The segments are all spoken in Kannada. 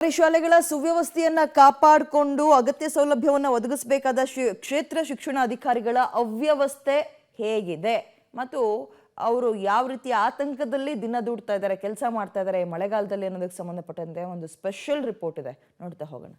ಶಾಲೆಗಳ ಸುವ್ಯವಸ್ಥೆಯನ್ನ ಕಾಪಾಡಿಕೊಂಡು ಅಗತ್ಯ ಸೌಲಭ್ಯವನ್ನು ಒದಗಿಸಬೇಕಾದ ಕ್ಷೇತ್ರ ಶಿಕ್ಷಣ ಅಧಿಕಾರಿಗಳ ಅವ್ಯವಸ್ಥೆ ಹೇಗಿದೆ ಮತ್ತು ಅವರು ಯಾವ ರೀತಿಯ ಆತಂಕದಲ್ಲಿ ದಿನ ದೂಡ್ತಾ ಇದ್ದಾರೆ, ಕೆಲಸ ಮಾಡ್ತಾ ಇದ್ದಾರೆ ಮಳೆಗಾಲದಲ್ಲಿ ಅನ್ನೋದಕ್ಕೆ ಸಂಬಂಧಪಟ್ಟಂತೆ ಒಂದು ಸ್ಪೆಷಲ್ ರಿಪೋರ್ಟ್ ಇದೆ, ನೋಡ್ತಾ ಹೋಗೋಣ.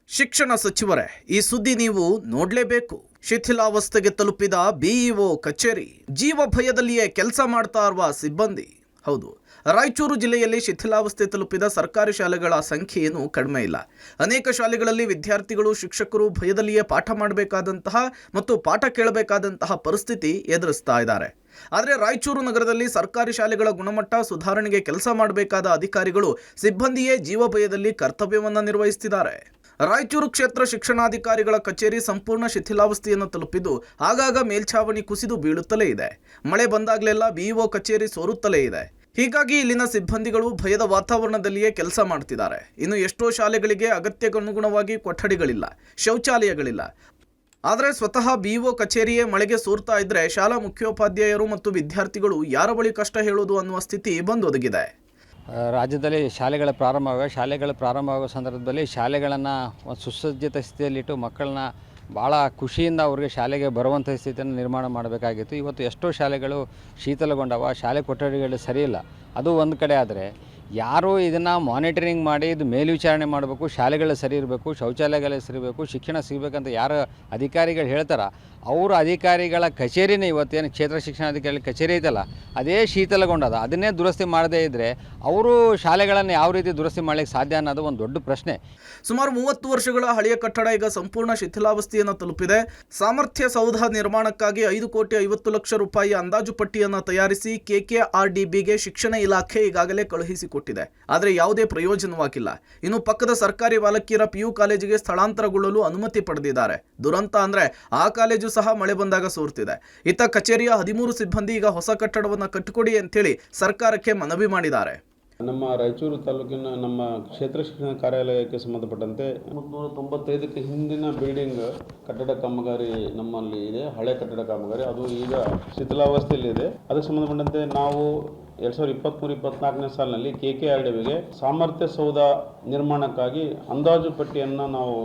ಶಿಕ್ಷಣ ಸಚಿವರೇ, ಈ ಸುದ್ದಿ ನೀವು ನೋಡಲೇಬೇಕು. ಶಿಥಿಲಾವಸ್ಥೆಗೆ ತಲುಪಿದ ಬಿಇಒ ಕಚೇರಿ, ಜೀವ ಭಯದಲ್ಲಿಯೇ ಕೆಲಸ ಮಾಡ್ತಾ ಇರುವ ಸಿಬ್ಬಂದಿ. ಹೌದು, ರಾಯಚೂರು ಜಿಲ್ಲೆಯಲ್ಲಿ ಶಿಥಿಲಾವಸ್ಥೆ ತಲುಪಿದ ಸರ್ಕಾರಿ ಶಾಲೆಗಳ ಸಂಖ್ಯೆ ಏನು ಕಡಿಮೆ ಇಲ್ಲ. ಅನೇಕ ಶಾಲೆಗಳಲ್ಲಿ ವಿದ್ಯಾರ್ಥಿಗಳು ಶಿಕ್ಷಕರು ಭಯದಲ್ಲಿಯೇ ಪಾಠ ಮಾಡಬೇಕಾದಂತಹ ಮತ್ತು ಪಾಠ ಕೇಳಬೇಕಾದಂತಹ ಪರಿಸ್ಥಿತಿ ಎದುರಿಸ್ತಾ ಇದ್ದಾರೆ. ಆದರೆ ರಾಯಚೂರು ನಗರದಲ್ಲಿ ಸರ್ಕಾರಿ ಶಾಲೆಗಳ ಗುಣಮಟ್ಟ ಸುಧಾರಣೆಗೆ ಕೆಲಸ ಮಾಡಬೇಕಾದ ಅಧಿಕಾರಿಗಳು ಸಿಬ್ಬಂದಿಯೇ ಜೀವ ಭಯದಲ್ಲಿ ಕರ್ತವ್ಯವನ್ನು ನಿರ್ವಹಿಸುತ್ತಿದ್ದಾರೆ. ರಾಯಚೂರು ಕ್ಷೇತ್ರ ಶಿಕ್ಷಣಾಧಿಕಾರಿಗಳ ಕಚೇರಿ ಸಂಪೂರ್ಣ ಶಿಥಿಲಾವಸ್ಥೆಯನ್ನು ತಲುಪಿದ್ದು ಆಗಾಗ ಮೇಲ್ಛಾವಣಿ ಕುಸಿದು ಬೀಳುತ್ತಲೇ ಇದೆ. ಮಳೆ ಬಂದಾಗಲೆಲ್ಲ ಬಿಇಒ ಕಚೇರಿ ಸೋರುತ್ತಲೇ ಇದೆ. ಹೀಗಾಗಿ ಇಲ್ಲಿನ ಸಿಬ್ಬಂದಿಗಳು ಭಯದ ವಾತಾವರಣದಲ್ಲಿಯೇ ಕೆಲಸ ಮಾಡ್ತಿದ್ದಾರೆ. ಇನ್ನು ಎಷ್ಟೋ ಶಾಲೆಗಳಿಗೆ ಅಗತ್ಯಕ್ಕನುಗುಣವಾಗಿ ಕೊಠಡಿಗಳಿಲ್ಲ, ಶೌಚಾಲಯಗಳಿಲ್ಲ. ಆದರೆ ಸ್ವತಃ ಬಿಇಒ ಕಚೇರಿಯೇ ಮಳೆಗೆ ಸೋರ್ತಾ ಇದ್ರೆ ಶಾಲಾ ಮುಖ್ಯೋಪಾಧ್ಯಾಯರು ಮತ್ತು ವಿದ್ಯಾರ್ಥಿಗಳು ಯಾರ ಬಳಿ ಕಷ್ಟ ಹೇಳೋದು ಅನ್ನುವ ಸ್ಥಿತಿ ಬಂದೊದಗಿದೆ. ರಾಜ್ಯದಲ್ಲಿ ಶಾಲೆಗಳ ಪ್ರಾರಂಭವಾಗುವ ಸಂದರ್ಭದಲ್ಲಿ ಶಾಲೆಗಳನ್ನು ಒಂದು ಸುಸಜ್ಜಿತ ಸ್ಥಿತಿಯಲ್ಲಿಟ್ಟು ಮಕ್ಕಳನ್ನ ಭಾಳ ಖುಷಿಯಿಂದ ಅವ್ರಿಗೆ ಶಾಲೆಗೆ ಬರುವಂಥ ಸ್ಥಿತಿಯನ್ನು ನಿರ್ಮಾಣ ಮಾಡಬೇಕಾಗಿತ್ತು. ಇವತ್ತು ಎಷ್ಟೋ ಶಾಲೆಗಳು ಶೀತಲಗೊಂಡವ, ಶಾಲೆ ಕೊಠಡಿಗಳು ಸರಿಯಿಲ್ಲ. ಅದು ಒಂದು ಕಡೆ ಆದರೆ ಯಾರು ಇದನ್ನು ಮಾನಿಟರಿಂಗ್ ಮಾಡಿ ಇದು ಮೇಲ್ವಿಚಾರಣೆ ಮಾಡಬೇಕು, ಶಾಲೆಗಳು ಸರಿ ಇರಬೇಕು, ಶೌಚಾಲಯಗಳು ಸರಿ ಇರಬೇಕು, ಶಿಕ್ಷಣ ಸಿಗಬೇಕಂತ ಯಾರು ಅಧಿಕಾರಿಗಳು ಹೇಳ್ತಾರ ಅವರು ಅಧಿಕಾರಿಗಳ ಕಚೇರಿನೇ ಇವತ್ತೇನು ಕ್ಷೇತ್ರ ಶಿಕ್ಷಣಾಧಿಕಾರಿಗಳ ಕಚೇರಿ ಐತಲ್ಲ ಅದೇ ಶೀತಲಗೊಂಡದ. ಅದನ್ನೇ ದುರಸ್ತಿ ಮಾಡದೇ ಇದ್ದರೆ ಅವರು ಶಾಲೆಗಳನ್ನು ಯಾವ ರೀತಿ ದುರಸ್ತಿ ಮಾಡಲಿಕ್ಕೆ ಸಾಧ್ಯ ಅನ್ನೋದು ಒಂದು ದೊಡ್ಡ ಪ್ರಶ್ನೆ. ಸುಮಾರು 30 ವರ್ಷಗಳ ಹಳೆಯ ಕಟ್ಟಡ ಈಗ ಸಂಪೂರ್ಣ ಶಿಥಿಲಾವಸ್ಥೆಯನ್ನು ತಲುಪಿದೆ. ಸಾಮರ್ಥ್ಯ ಸೌಧ ನಿರ್ಮಾಣಕ್ಕಾಗಿ 5,50,00,000 ರೂಪಾಯಿ ಅಂದಾಜು ಪಟ್ಟಿಯನ್ನು ತಯಾರಿಸಿ KKRDBಗೆ ಶಿಕ್ಷಣ ಇಲಾಖೆ ಈಗಾಗಲೇ ಕಳುಹಿಸಿಕೊಟ್ಟಿದೆ. ಆದರೆ ಯಾವುದೇ ಪ್ರಯೋಜನವಾಗಿಲ್ಲ. ಇನ್ನು ಪಕ್ಕದ ಸರ್ಕಾರಿ ಬಾಲಕಿಯರ PU ಕಾಲೇಜಿಗೆ ಸ್ಥಳಾಂತರಗೊಳ್ಳಲು ಅನುಮತಿ ಪಡೆದಿದ್ದಾರೆ. ದುರಂತ ಅಂದರೆ ಆ ಕಾಲೇಜು ಸಹ ಮಳೆ ಬಂದಾಗ ಸೋರ್ತಿದೆ. ಇತ್ತ ಕಚೇರಿಯ 13 ಸಿಬ್ಬಂದಿ ಈಗ ಹೊಸ ಕಟ್ಟಡವನ್ನು ಕಟ್ಟಿಕೊಡಿ ಅಂತೇಳಿ ಸರ್ಕಾರಕ್ಕೆ ಮನವಿ ಮಾಡಿದ್ದಾರೆ. ನಮ್ಮ ರಾಯಚೂರು ತಾಲೂಕಿನ ನಮ್ಮ ಕ್ಷೇತ್ರ ಶಿಕ್ಷಣ ಕಾರ್ಯಾಲಯಕ್ಕೆ ಸಂಬಂಧಪಟ್ಟಂತೆ 1995ಕ್ಕೆ ಹಿಂದಿನ ಬಿಲ್ಡಿಂಗ್ ಕಟ್ಟಡ ಕಾಮಗಾರಿ ನಮ್ಮಲ್ಲಿ ಇದೆ. ಹಳೆ ಕಟ್ಟಡ ಕಾಮಗಾರಿ ಅದು ಈಗ ಶಿಥಿಲಾವಸ್ಥೆಯಲ್ಲಿದೆ. ಅದಕ್ಕೆ ಸಂಬಂಧಪಟ್ಟಂತೆ ನಾವು 2023-24ನೇ ಸಾಲಿನಲ್ಲಿ KKRDBಗೆ ಸಾಮರ್ಥ್ಯ ಸೌಧ ನಿರ್ಮಾಣಕ್ಕಾಗಿ ಅಂದಾಜು ಪಟ್ಟಿಯನ್ನು ನಾವು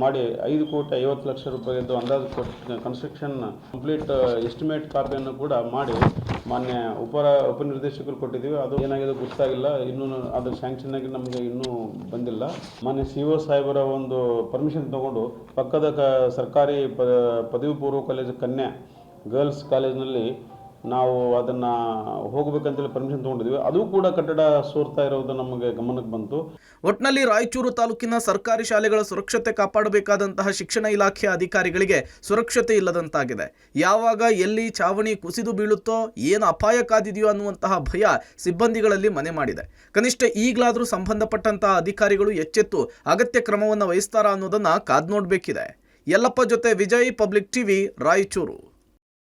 ಮಾಡಿ 5,50,00,000 ರೂಪಾಯಿದ್ದು ಅಂದಾಜು ಕನ್ಸ್ಟ್ರಕ್ಷನ್ ಕಂಪ್ಲೀಟ್ ಎಸ್ಟಿಮೇಟ್ ಕಾಪಿಯನ್ನು ಕೂಡ ಮಾಡಿ ಮಾನ್ಯ ಉಪನಿರ್ದೇಶಕರು ಕೊಟ್ಟಿದ್ದೀವಿ. ಅದು ಏನಾಗಿದೆ ಗೊತ್ತಾಗಿಲ್ಲ, ಇನ್ನೂ ಅದು ಸ್ಯಾಂಕ್ಷನ್ ಆಗಿ ನಮಗೆ ಇನ್ನೂ ಬಂದಿಲ್ಲ. ಮಾನ್ಯ CO ಸಾಹೇಬರ ಒಂದು ಪರ್ಮಿಷನ್ ತಗೊಂಡು ಪಕ್ಕದ ಸರ್ಕಾರಿ ಪದವಿ ಪೂರ್ವ ಕಾಲೇಜು ಕನ್ಯಾ ಗರ್ಲ್ಸ್ ಕಾಲೇಜಿನಲ್ಲಿ ನಾವು ಅದನ್ನು ಹೋಗಬೇಕಂತೇಳಿ ಪರ್ಮಿಷನ್ ತೊಗೊಂಡಿದ್ವಿ. ಅದು ಕೂಡ ಕಟ್ಟಡ ಸೋರ್ತಾ ಇರೋದು ನಮಗೆ ಗಮನಕ್ಕೆ ಬಂತು. ಒಟ್ನಲ್ಲಿ ರಾಯಚೂರು ತಾಲೂಕಿನ ಸರ್ಕಾರಿ ಶಾಲೆಗಳ ಸುರಕ್ಷತೆ ಕಾಪಾಡಬೇಕಾದಂತಹ ಶಿಕ್ಷಣ ಇಲಾಖೆಯ ಅಧಿಕಾರಿಗಳಿಗೆ ಸುರಕ್ಷತೆ ಇಲ್ಲದಂತಾಗಿದೆ. ಯಾವಾಗ ಎಲ್ಲಿ ಛಾವಣಿ ಕುಸಿದು ಬೀಳುತ್ತೋ, ಏನು ಅಪಾಯ ಕಾದಿದೆಯೋ ಅನ್ನುವಂತಹ ಭಯ ಸಿಬ್ಬಂದಿಗಳಲ್ಲಿ ಮನೆ ಮಾಡಿದೆ. ಕನಿಷ್ಠ ಈಗಲಾದರೂ ಸಂಬಂಧಪಟ್ಟಂತಹ ಅಧಿಕಾರಿಗಳು ಎಚ್ಚೆತ್ತು ಅಗತ್ಯ ಕ್ರಮವನ್ನು ವಹಿಸ್ತಾರಾ ಅನ್ನೋದನ್ನು ಕಾದು ನೋಡಬೇಕಿದೆ. ಯಲ್ಲಪ್ಪ ಜೊತೆ ವಿಜಯ್, ಪಬ್ಲಿಕ್ ಟಿವಿ, ರಾಯಚೂರು.